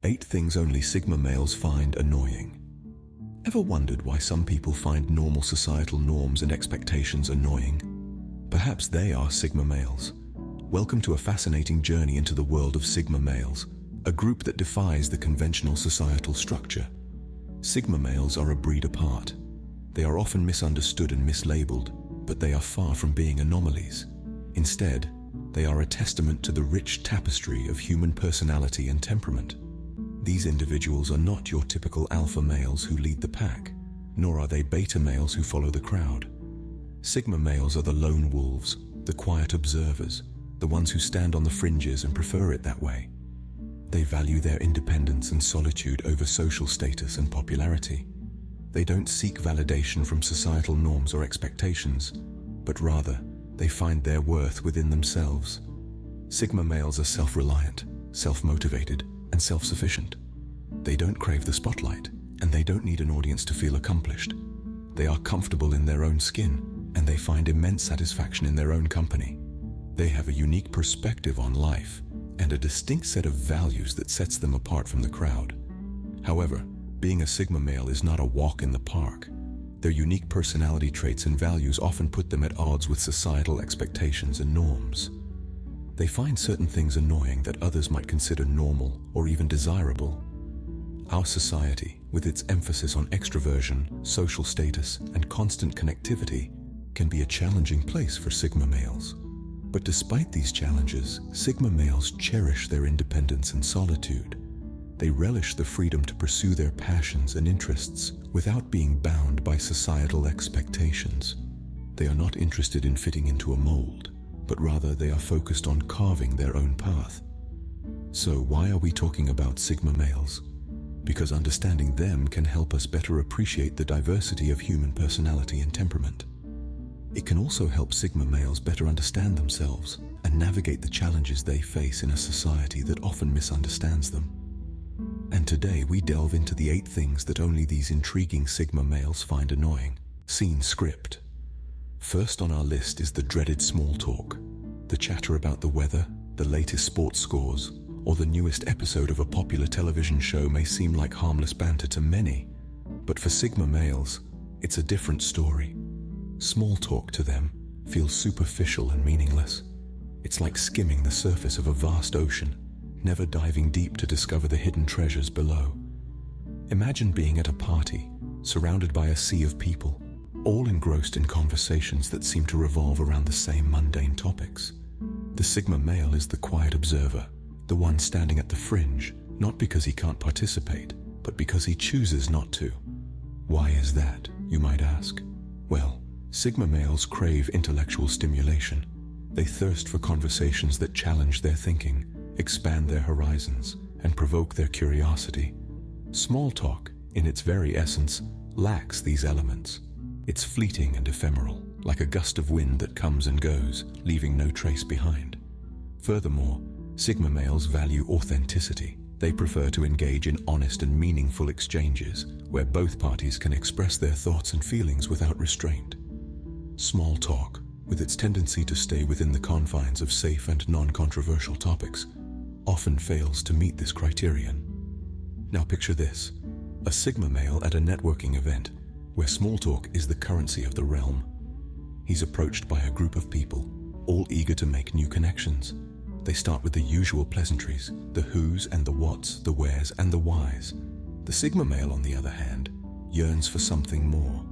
8 things only Sigma males find annoying. Ever wondered why some people find normal societal norms and expectations annoying? Perhaps they are Sigma males. Welcome to a fascinating journey into the world of Sigma males, a group that defies the conventional societal structure. Sigma males are a breed apart. They are often misunderstood and mislabeled, but they are far from being anomalies. Instead, they are a testament to the rich tapestry of human personality and temperament. These individuals are not your typical alpha males who lead the pack, nor are they beta males who follow the crowd. Sigma males are the lone wolves, the quiet observers, the ones who stand on the fringes and prefer it that way. They value their independence and solitude over social status and popularity. They don't seek validation from societal norms or expectations, but rather, they find their worth within themselves. Sigma males are self-reliant, self-motivated, and self-sufficient. They don't crave the spotlight, and they don't need an audience to feel accomplished. They are comfortable in their own skin, and they find immense satisfaction in their own company. They have a unique perspective on life, and a distinct set of values that sets them apart from the crowd. However, being a Sigma male is not a walk in the park. Their unique personality traits and values often put them at odds with societal expectations and norms. They find certain things annoying that others might consider normal or even desirable. Our society, with its emphasis on extroversion, social status, and constant connectivity, can be a challenging place for Sigma males. But despite these challenges, Sigma males cherish their independence and solitude. They relish the freedom to pursue their passions and interests without being bound by societal expectations. They are not interested in fitting into a mold, but rather they are focused on carving their own path. So why are we talking about Sigma males? Because understanding them can help us better appreciate the diversity of human personality and temperament. It can also help Sigma males better understand themselves and navigate the challenges they face in a society that often misunderstands them. And today we delve into the 8 things that only these intriguing Sigma males find annoying. Scene script. First on our list is the dreaded small talk. The chatter about the weather, the latest sports scores, or the newest episode of a popular television show may seem like harmless banter to many, but for Sigma males, it's a different story. Small talk to them feels superficial and meaningless. It's like skimming the surface of a vast ocean, never diving deep to discover the hidden treasures below. Imagine being at a party, surrounded by a sea of people, all engrossed in conversations that seem to revolve around the same mundane topics. The Sigma male is the quiet observer, the one standing at the fringe, not because he can't participate, but because he chooses not to. Why is that, you might ask? Well, Sigma males crave intellectual stimulation. They thirst for conversations that challenge their thinking, expand their horizons, and provoke their curiosity. Small talk, in its very essence, lacks these elements. It's fleeting and ephemeral, like a gust of wind that comes and goes, leaving no trace behind. Furthermore, Sigma males value authenticity. They prefer to engage in honest and meaningful exchanges, where both parties can express their thoughts and feelings without restraint. Small talk, with its tendency to stay within the confines of safe and non-controversial topics, often fails to meet this criterion. Now picture this: a Sigma male at a networking event, where small talk is the currency of the realm. He's approached by a group of people, all eager to make new connections. They start with the usual pleasantries, the who's and the what's, the where's and the why's. The Sigma male, on the other hand, yearns for something more.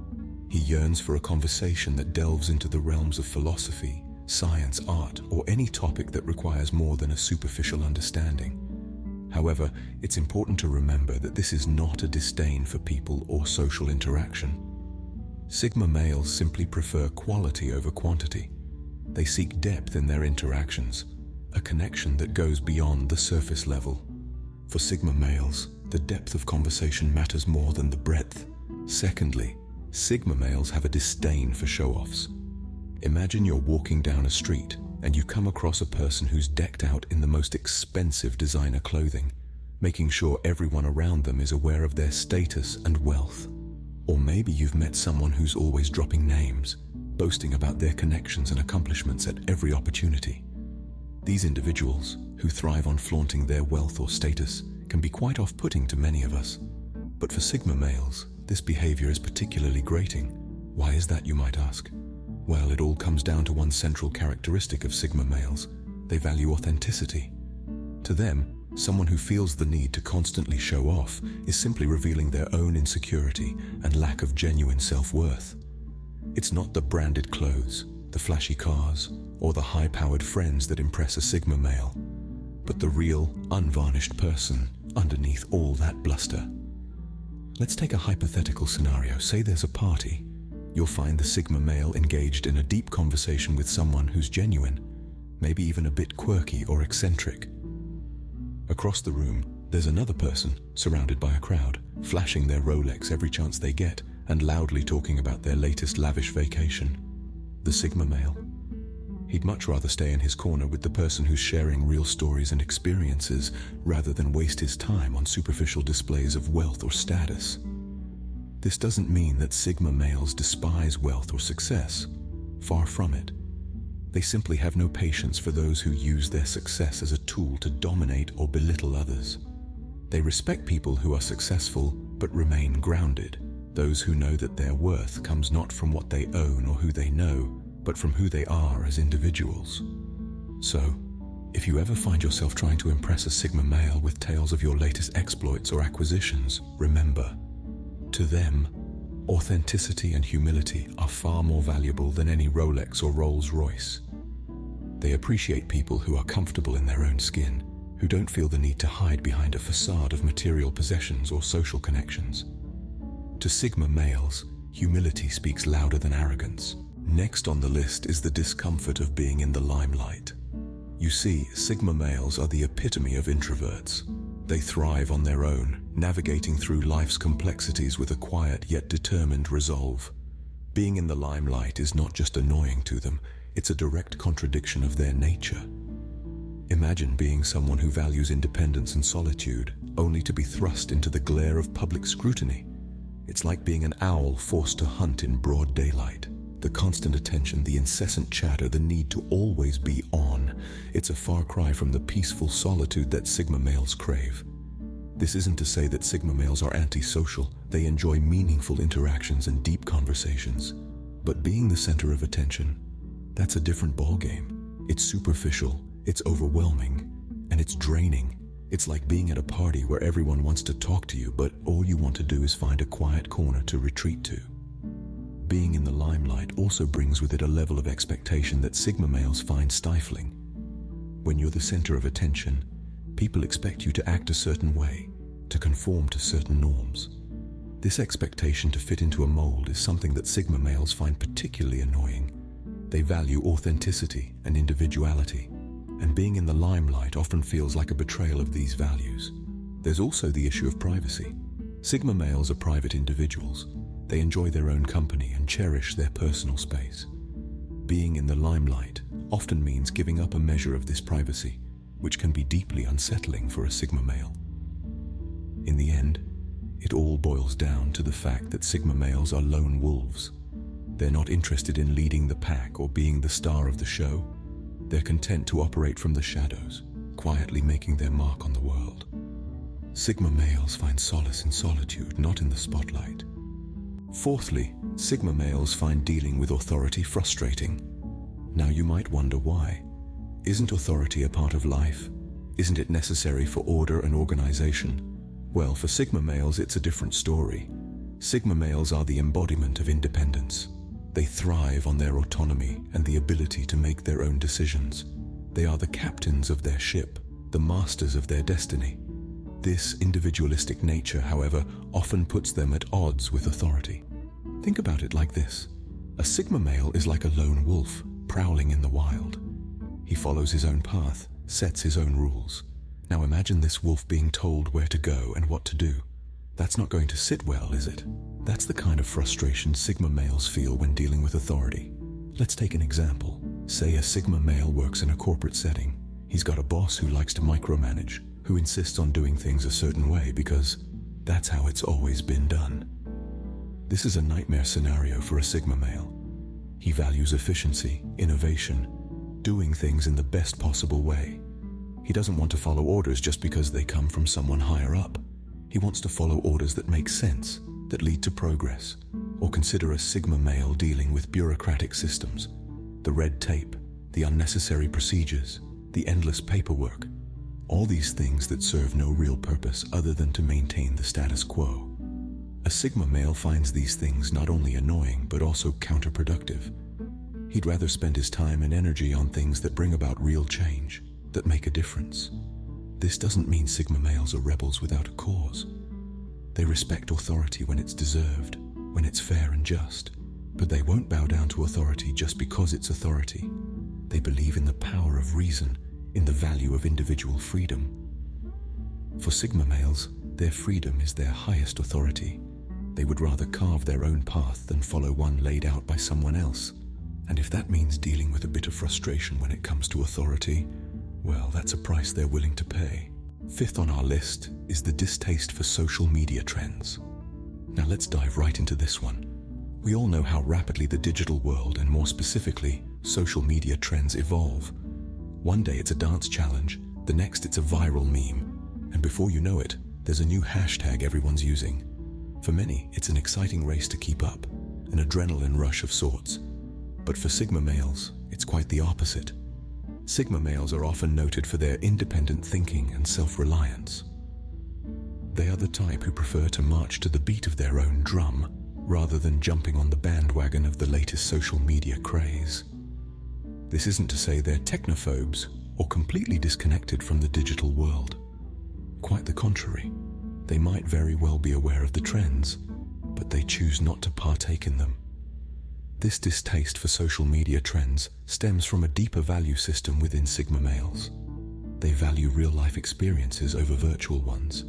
He yearns for a conversation that delves into the realms of philosophy, science, art, or any topic that requires more than a superficial understanding. However, it's important to remember that this is not a disdain for people or social interaction. Sigma males simply prefer quality over quantity. They seek depth in their interactions, a connection that goes beyond the surface level. For Sigma males, the depth of conversation matters more than the breadth. Secondly, Sigma males have a disdain for show-offs. Imagine you're walking down a street and you come across a person who's decked out in the most expensive designer clothing, making sure everyone around them is aware of their status and wealth. Or maybe you've met someone who's always dropping names, boasting about their connections and accomplishments at every opportunity. These individuals, who thrive on flaunting their wealth or status, can be quite off-putting to many of us. But for Sigma males, this behavior is particularly grating. Why is that, you might ask? Well, it all comes down to one central characteristic of Sigma males. They value authenticity. To them, someone who feels the need to constantly show off is simply revealing their own insecurity and lack of genuine self-worth. It's not the branded clothes, the flashy cars, or the high-powered friends that impress a Sigma male, but the real, unvarnished person underneath all that bluster. Let's take a hypothetical scenario. Say there's a party. You'll find the Sigma male engaged in a deep conversation with someone who's genuine, maybe even a bit quirky or eccentric. Across the room, there's another person, surrounded by a crowd, flashing their Rolex every chance they get and loudly talking about their latest lavish vacation. The Sigma male. He'd much rather stay in his corner with the person who's sharing real stories and experiences rather than waste his time on superficial displays of wealth or status. This doesn't mean that Sigma males despise wealth or success. Far from it. They simply have no patience for those who use their success as a tool to dominate or belittle others. They respect people who are successful but remain grounded, those who know that their worth comes not from what they own or who they know, but from who they are as individuals. So, if you ever find yourself trying to impress a Sigma male with tales of your latest exploits or acquisitions, remember, to them, authenticity and humility are far more valuable than any Rolex or Rolls-Royce. They appreciate people who are comfortable in their own skin, who don't feel the need to hide behind a facade of material possessions or social connections. To Sigma males, humility speaks louder than arrogance. Next on the list is the discomfort of being in the limelight. You see, Sigma males are the epitome of introverts. They thrive on their own, navigating through life's complexities with a quiet yet determined resolve. Being in the limelight is not just annoying to them, it's a direct contradiction of their nature. Imagine being someone who values independence and solitude, only to be thrust into the glare of public scrutiny. It's like being an owl forced to hunt in broad daylight. The constant attention, the incessant chatter, the need to always be on. It's a far cry from the peaceful solitude that Sigma males crave. This isn't to say that Sigma males are antisocial. They enjoy meaningful interactions and deep conversations. But being the center of attention, that's a different ballgame. It's superficial, it's overwhelming, and it's draining. It's like being at a party where everyone wants to talk to you, but all you want to do is find a quiet corner to retreat to. Being in the limelight also brings with it a level of expectation that Sigma males find stifling. When you're the center of attention, people expect you to act a certain way, to conform to certain norms. This expectation to fit into a mold is something that Sigma males find particularly annoying. They value authenticity and individuality, and being in the limelight often feels like a betrayal of these values. There's also the issue of privacy. Sigma males are private individuals. They enjoy their own company and cherish their personal space. Being in the limelight often means giving up a measure of this privacy, which can be deeply unsettling for a Sigma male. In the end, it all boils down to the fact that Sigma males are lone wolves. They're not interested in leading the pack or being the star of the show. They're content to operate from the shadows, quietly making their mark on the world. Sigma males find solace in solitude, not in the spotlight. Fourthly, Sigma males find dealing with authority frustrating. Now you might wonder why. Isn't authority a part of life? Isn't it necessary for order and organization? Well, for Sigma males, it's a different story. Sigma males are the embodiment of independence. They thrive on their autonomy and the ability to make their own decisions. They are the captains of their ship, the masters of their destiny. This individualistic nature, however, often puts them at odds with authority. Think about it like this. A Sigma male is like a lone wolf, prowling in the wild. He follows his own path, sets his own rules. Now imagine this wolf being told where to go and what to do. That's not going to sit well, is it? That's the kind of frustration Sigma males feel when dealing with authority. Let's take an example. Say a Sigma male works in a corporate setting. He's got a boss who likes to micromanage, who insists on doing things a certain way because that's how it's always been done. This is a nightmare scenario for a Sigma male. He values efficiency, innovation, doing things in the best possible way. He doesn't want to follow orders just because they come from someone higher up. He wants to follow orders that make sense, that lead to progress. Or consider a Sigma male dealing with bureaucratic systems, the red tape, the unnecessary procedures, the endless paperwork, all these things that serve no real purpose other than to maintain the status quo. A Sigma male finds these things not only annoying but also counterproductive. He'd rather spend his time and energy on things that bring about real change, that make a difference. This doesn't mean Sigma males are rebels without a cause. They respect authority when it's deserved, when it's fair and just, but they won't bow down to authority just because it's authority. They believe in the power of reason, in the value of individual freedom. For Sigma males, their freedom is their highest authority. They would rather carve their own path than follow one laid out by someone else. And if that means dealing with a bit of frustration when it comes to authority, well, that's a price they're willing to pay. Fifth on our list is the distaste for social media trends. Now let's dive right into this one. We all know how rapidly the digital world, and more specifically, social media trends evolve. One day it's a dance challenge, the next it's a viral meme, and before you know it, there's a new hashtag everyone's using. For many, it's an exciting race to keep up, an adrenaline rush of sorts. But for Sigma males, it's quite the opposite. Sigma males are often noted for their independent thinking and self-reliance. They are the type who prefer to march to the beat of their own drum, rather than jumping on the bandwagon of the latest social media craze. This isn't to say they're technophobes or completely disconnected from the digital world. Quite the contrary. They might very well be aware of the trends, but they choose not to partake in them. This distaste for social media trends stems from a deeper value system within Sigma males. They value real-life experiences over virtual ones.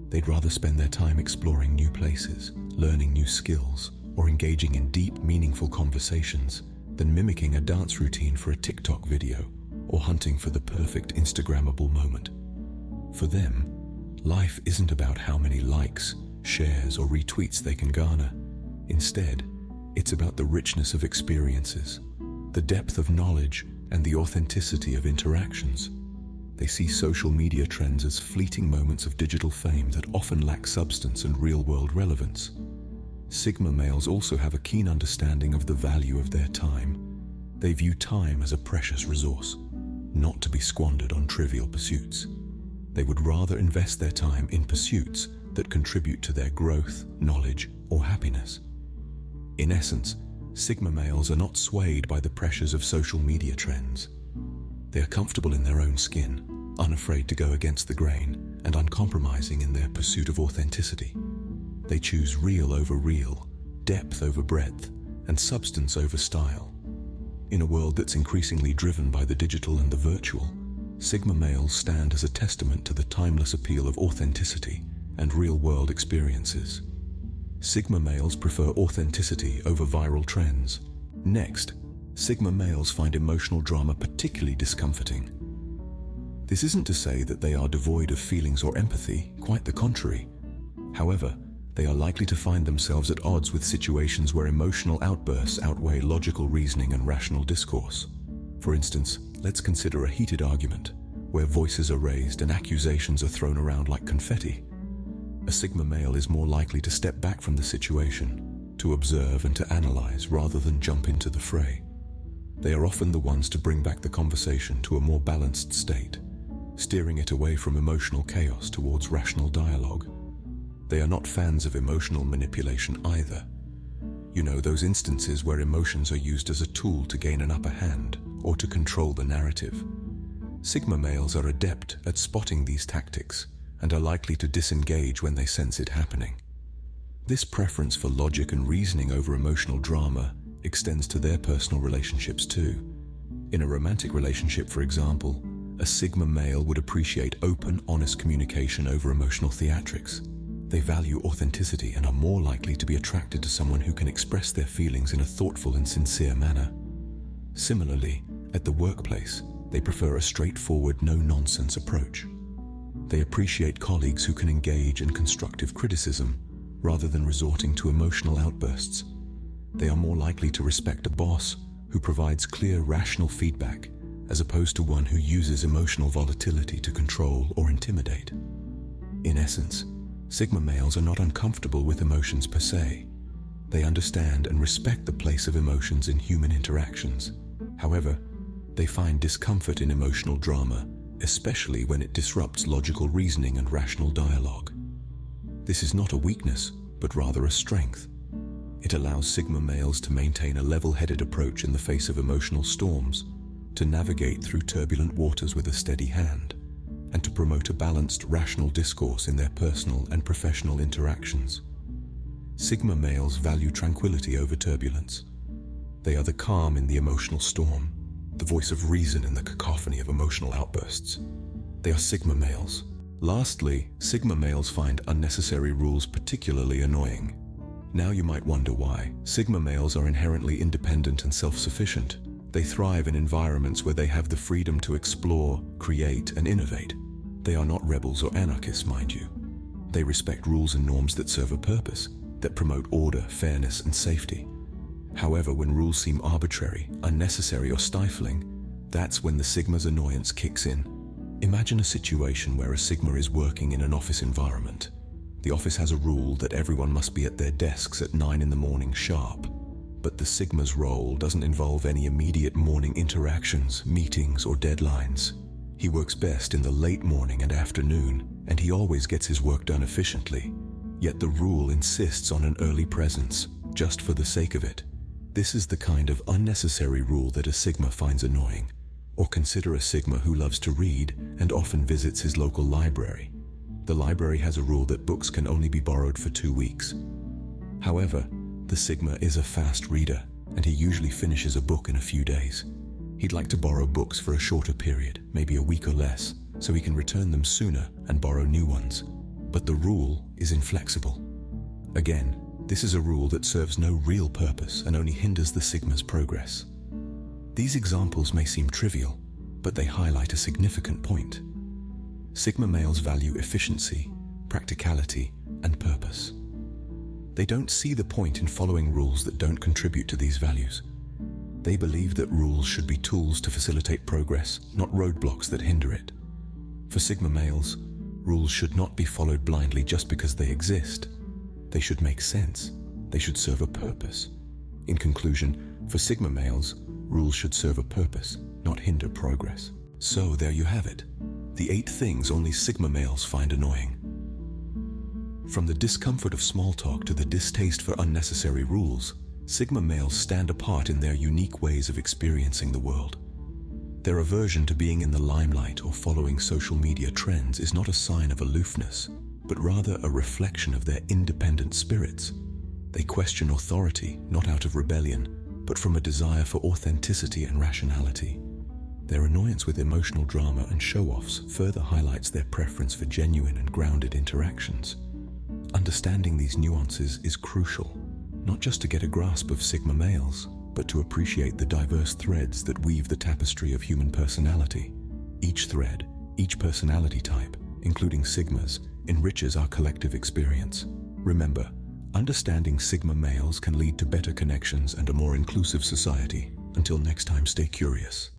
They'd rather spend their time exploring new places, learning new skills, or engaging in deep, meaningful conversations than mimicking a dance routine for a TikTok video or hunting for the perfect Instagrammable moment. For them, life isn't about how many likes, shares, or retweets they can garner. Instead, it's about the richness of experiences, the depth of knowledge, and the authenticity of interactions. They see social media trends as fleeting moments of digital fame that often lack substance and real-world relevance. Sigma males also have a keen understanding of the value of their time. They view time as a precious resource, not to be squandered on trivial pursuits. They would rather invest their time in pursuits that contribute to their growth, knowledge, or happiness. In essence, Sigma males are not swayed by the pressures of social media trends. They are comfortable in their own skin, unafraid to go against the grain, and uncompromising in their pursuit of authenticity. They choose real over real, depth over breadth, and substance over style. In a world that's increasingly driven by the digital and the virtual, Sigma males stand as a testament to the timeless appeal of authenticity and real-world experiences. Sigma males prefer authenticity over viral trends. Next, Sigma males find emotional drama particularly discomforting. This isn't to say that they are devoid of feelings or empathy, quite the contrary. However, they are likely to find themselves at odds with situations where emotional outbursts outweigh logical reasoning and rational discourse. For instance, let's consider a heated argument, where voices are raised and accusations are thrown around like confetti. A Sigma male is more likely to step back from the situation, to observe and to analyze rather than jump into the fray. They are often the ones to bring back the conversation to a more balanced state, steering it away from emotional chaos towards rational dialogue. They are not fans of emotional manipulation either. You know, those instances where emotions are used as a tool to gain an upper hand or to control the narrative. Sigma males are adept at spotting these tactics and are likely to disengage when they sense it happening. This preference for logic and reasoning over emotional drama extends to their personal relationships too. In a romantic relationship, for example, a Sigma male would appreciate open, honest communication over emotional theatrics. They value authenticity and are more likely to be attracted to someone who can express their feelings in a thoughtful and sincere manner. Similarly, at the workplace, they prefer a straightforward, no-nonsense approach. They appreciate colleagues who can engage in constructive criticism rather than resorting to emotional outbursts. They are more likely to respect a boss who provides clear, rational feedback as opposed to one who uses emotional volatility to control or intimidate. In essence, Sigma males are not uncomfortable with emotions per se. They understand and respect the place of emotions in human interactions. However, they find discomfort in emotional drama, especially when it disrupts logical reasoning and rational dialogue. This is not a weakness, but rather a strength. It allows Sigma males to maintain a level-headed approach in the face of emotional storms, to navigate through turbulent waters with a steady hand, and to promote a balanced, rational discourse in their personal and professional interactions. Sigma males value tranquility over turbulence. They are the calm in the emotional storm, the voice of reason in the cacophony of emotional outbursts. They are Sigma males. Lastly, Sigma males find unnecessary rules particularly annoying. Now you might wonder why. Sigma males are inherently independent and self-sufficient. They thrive in environments where they have the freedom to explore, create, and innovate. They are not rebels or anarchists, mind you. They respect rules and norms that serve a purpose, that promote order, fairness, and safety. However, when rules seem arbitrary, unnecessary, or stifling, that's when the Sigma's annoyance kicks in. Imagine a situation where a Sigma is working in an office environment. The office has a rule that everyone must be at their desks at 9 in the morning sharp. But the Sigma's role doesn't involve any immediate morning interactions, meetings, or deadlines. He works best in the late morning and afternoon, and he always gets his work done efficiently. Yet the rule insists on an early presence, just for the sake of it. This is the kind of unnecessary rule that a Sigma finds annoying. Or consider a Sigma who loves to read and often visits his local library. The library has a rule that books can only be borrowed for 2 weeks. However, the Sigma is a fast reader, and he usually finishes a book in a few days. He'd like to borrow books for a shorter period, maybe a week or less, so he can return them sooner and borrow new ones. But the rule is inflexible. Again, this is a rule that serves no real purpose and only hinders the Sigma's progress. These examples may seem trivial, but they highlight a significant point. Sigma males value efficiency, practicality, and purpose. They don't see the point in following rules that don't contribute to these values. They believe that rules should be tools to facilitate progress, not roadblocks that hinder it. For Sigma males, rules should not be followed blindly just because they exist. They should make sense. They should serve a purpose. In conclusion, for Sigma males, rules should serve a purpose, not hinder progress. So there you have it, the 8 things only Sigma males find annoying. From the discomfort of small talk to the distaste for unnecessary rules, Sigma males stand apart in their unique ways of experiencing the world. Their aversion to being in the limelight or following social media trends is not a sign of aloofness, but rather a reflection of their independent spirits. They question authority, not out of rebellion, but from a desire for authenticity and rationality. Their annoyance with emotional drama and show-offs further highlights their preference for genuine and grounded interactions. Understanding these nuances is crucial, not just to get a grasp of Sigma males, but to appreciate the diverse threads that weave the tapestry of human personality. Each thread, each personality type, including Sigmas, enriches our collective experience. Remember, understanding Sigma males can lead to better connections and a more inclusive society. Until next time, stay curious.